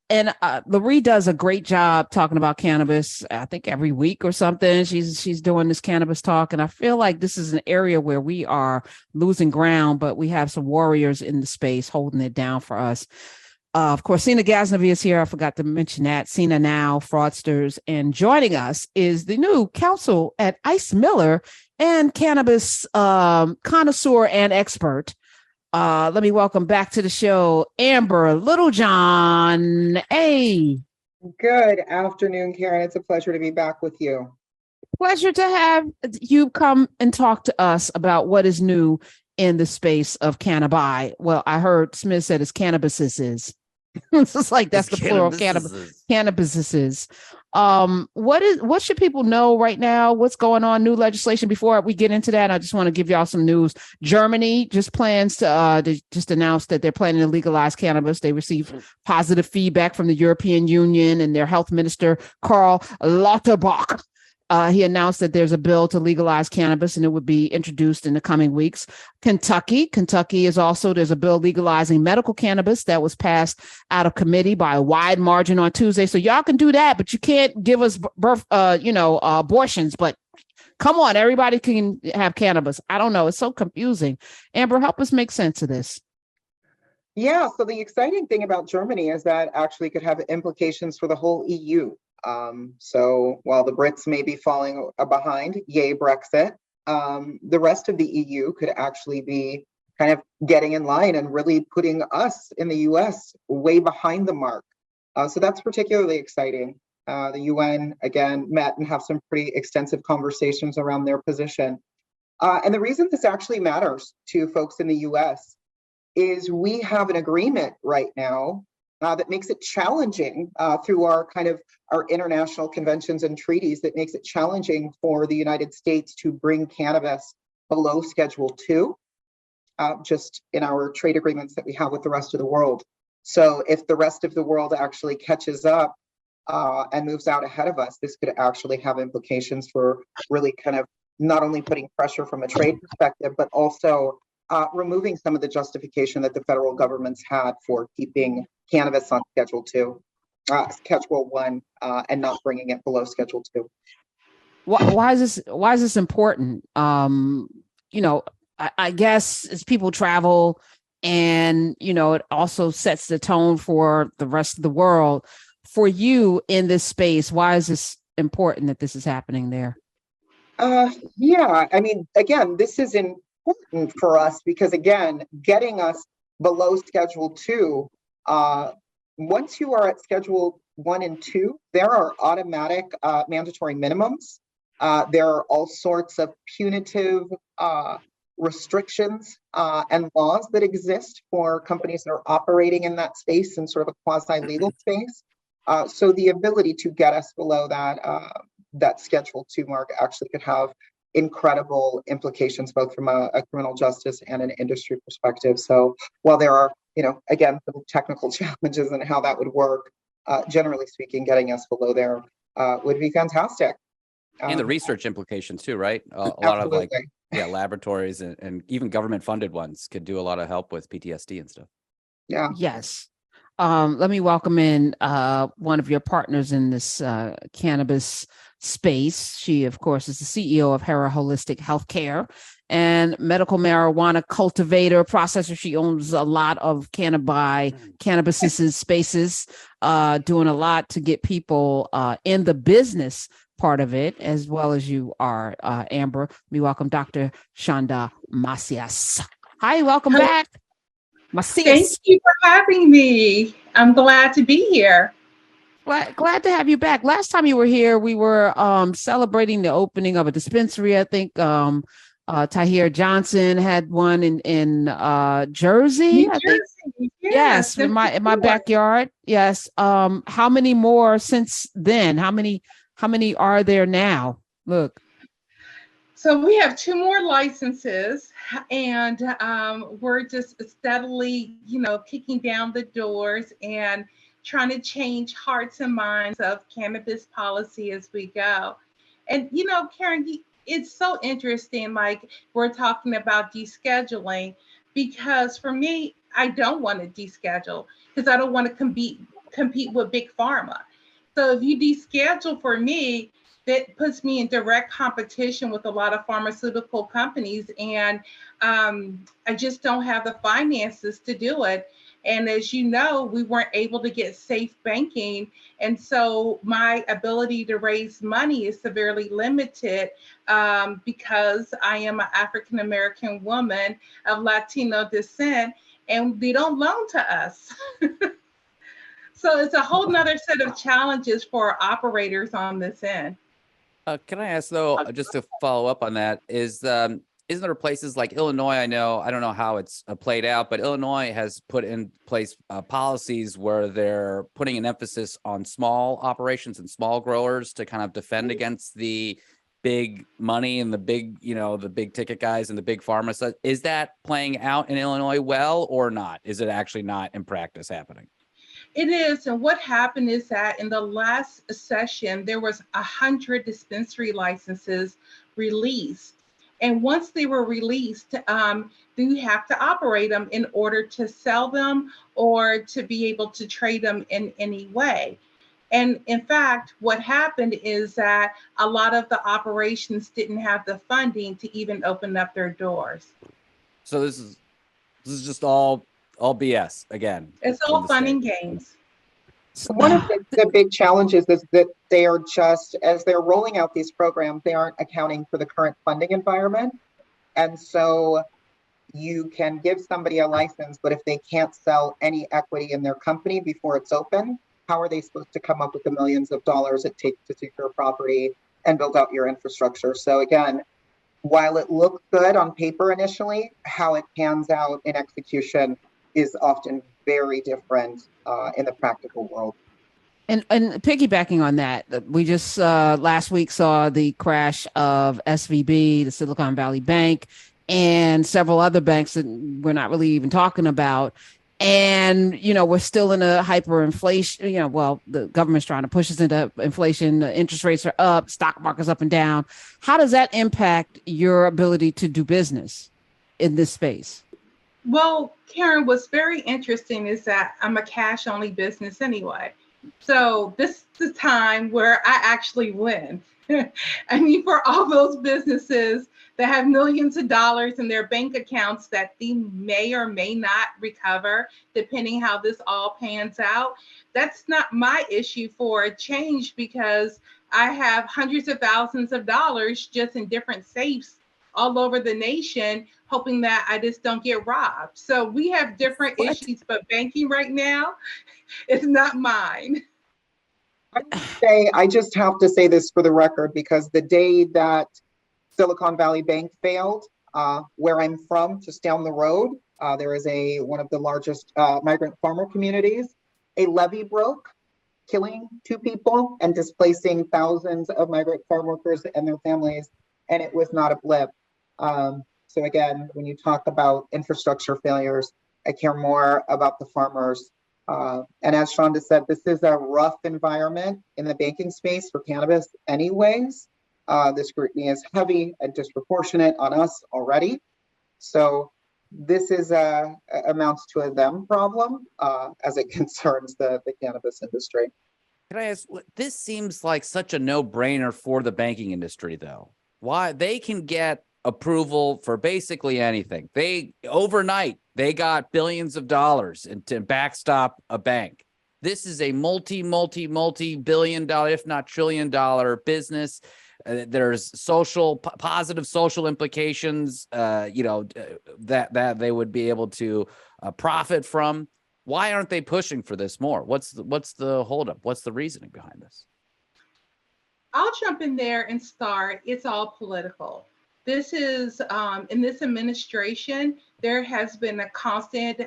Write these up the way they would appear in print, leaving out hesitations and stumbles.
And Loree does a great job talking about cannabis. I think every week or something, she's doing this cannabis talk, and I feel like this is an area where we are losing ground, but we have some warriors in the space holding it down for us. Of course, Seena Ghaznavi is here. I forgot to mention that. Seena Now, Fraudsters, and joining us is the new counsel at Ice Miller and cannabis connoisseur and expert. Let me welcome back to the show, Amber Littlejohn. Hey. Good afternoon, Karen. It's a pleasure to be back with you. Pleasure to have you come and talk to us about what is new in the space of cannabi. Well, I heard Smith said it's cannabises. It's just like that's the plural cannabises. What should people know right now? What's going on? New legislation. Before we get into that, I just want to give y'all some news. Germany just plans to just announce that they're planning to legalize cannabis. They received positive feedback from the European Union and their health minister, Karl Lauterbach. He announced that there's a bill to legalize cannabis and it would be introduced in the coming weeks. Kentucky is also, there's a bill legalizing medical cannabis that was passed out of committee by a wide margin on Tuesday. So y'all can do that, but you can't give us abortions. But come on, everybody can have cannabis. I don't know. It's so confusing. Amber, help us make sense of this. Yeah, so the exciting thing about Germany is that actually could have implications for the whole EU. So while the Brits may be falling behind, yay Brexit, the rest of the EU could actually be kind of getting in line and really putting us in the US way behind the mark. So that's particularly exciting. The UN, again, met and have some pretty extensive conversations around their position. And the reason this actually matters to folks in the US is we have an agreement right now that makes it challenging through our international conventions and treaties, that makes it challenging for the United States to bring cannabis below Schedule 2, just in our trade agreements that we have with the rest of the world. So if the rest of the world actually catches up and moves out ahead of us, this could actually have implications for really kind of not only putting pressure from a trade perspective, but also removing some of the justification that the federal government's had for keeping cannabis on Schedule 1, and not bringing it below Schedule 2. Why is this important? I guess as people travel, and it also sets the tone for the rest of the world. For you in this space, why is this important that this is happening there? Yeah, I mean, again, this is important for us because, again, getting us below Schedule 2, once you are at Schedule 1 and 2, there are automatic mandatory minimums. There are all sorts of punitive restrictions and laws that exist for companies that are operating in that space in sort of a quasi-legal space. So the ability to get us below that Schedule 2 mark actually could have incredible implications, both from a criminal justice and an industry perspective. So while there are, again, some technical challenges in how that would work, generally speaking, getting us below there would be fantastic. And the research implications too, right? A lot of laboratories and even government funded ones could do a lot of help with PTSD and stuff. Yeah. Yes. Let me welcome in one of your partners in this cannabis space. She, of course, is the CEO of Hera Holistic Healthcare and medical marijuana cultivator, processor. She owns a lot of cannabis spaces, doing a lot to get people in the business part of it, as well as you are, Amber. Let me welcome Dr. Chanda Macias. Hi, welcome back. Macias. Thank you for having me. I'm glad to be here. Glad to have you back. Last time you were here, we were celebrating the opening of a dispensary. I think Tahir Johnson had one in Jersey. I think. Yes, in my backyard. Yes. How many more since then? How many are there now? Look. So we have 2 more licenses, and we're just steadily, kicking down the doors and trying to change hearts and minds of cannabis policy as we go. And, Karen, it's so interesting, like we're talking about descheduling, because for me, I don't want to deschedule because I don't want to compete with big pharma. So if you deschedule for me, that puts me in direct competition with a lot of pharmaceutical companies, and I just don't have the finances to do it. And as you know, we weren't able to get safe banking, and so my ability to raise money is severely limited because I am an African American woman of Latino descent, and they don't loan to us. So it's a whole nother set of challenges for operators on this end. Can I ask though, just to follow up on that, isn't there places like Illinois? I don't know how it's played out, but Illinois has put in place policies where they're putting an emphasis on small operations and small growers to kind of defend against the big money and the big, the big ticket guys and the big pharma. So is that playing out in Illinois well or not? Is it actually not in practice happening? It is, and what happened is that in the last session, there was 100 dispensary licenses released. And once they were released, you have to operate them in order to sell them or to be able to trade them in any way. And in fact, what happened is that a lot of the operations didn't have the funding to even open up their doors. So this is just all BS again. It's all fun and games. One of the big challenges is that they are just, as they're rolling out these programs, they aren't accounting for the current funding environment. And so you can give somebody a license, but if they can't sell any equity in their company before it's open, how are they supposed to come up with the millions of dollars it takes to secure property and build out your infrastructure? So again, while it looks good on paper initially, how it pans out in execution is often very different in the practical world. And piggybacking on that, we just last week saw the crash of SVB, the Silicon Valley Bank, and several other banks that we're not really even talking about. And, we're still in a hyperinflation, well, the government's trying to push us into inflation, interest rates are up, stock market's up and down. How does that impact your ability to do business in this space? Well, Karen, what's very interesting is that I'm a cash only business anyway. So this is the time where I actually win. I mean, for all those businesses that have millions of dollars in their bank accounts that they may or may not recover, depending how this all pans out, that's not my issue for a change, because I have hundreds of thousands of dollars just in different safes all over the nation, hoping that I just don't get robbed. So we have different issues, but banking right now is not mine. I just have to say this for the record, because the day that Silicon Valley Bank failed, where I'm from, just down the road, there is one of the largest migrant farmer communities. A levee broke, killing 2 people and displacing thousands of migrant farm workers and their families, and it was not a blip. So again, when you talk about infrastructure failures, I care more about the farmers. And as Chanda said, this is a rough environment in the banking space for cannabis anyways. The scrutiny is heavy and disproportionate on us already. So this is amounts to a them problem as it concerns the cannabis industry. Can I ask, this seems like such a no-brainer for the banking industry, though. Why? They can get approval for basically anything. Overnight, they got billions of dollars to backstop a bank. This is a multi-billion dollar, if not trillion-dollar business. There's positive social implications, that they would be able to profit from. Why aren't they pushing for this more? What's the holdup? What's the reasoning behind this? I'll jump in there and start. It's all political. This is, in this administration, there has been a constant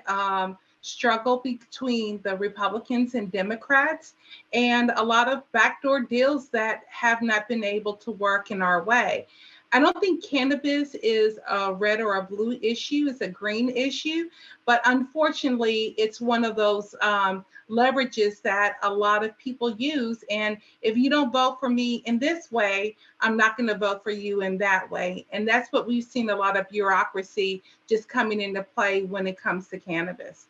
struggle between the Republicans and Democrats, and a lot of backdoor deals that have not been able to work in our way. I don't think cannabis is a red or a blue issue, it's a green issue, but unfortunately, it's one of those leverages that a lot of people use. And if you don't vote for me in this way, I'm not going to vote for you in that way. And that's what we've seen, a lot of bureaucracy just coming into play when it comes to cannabis.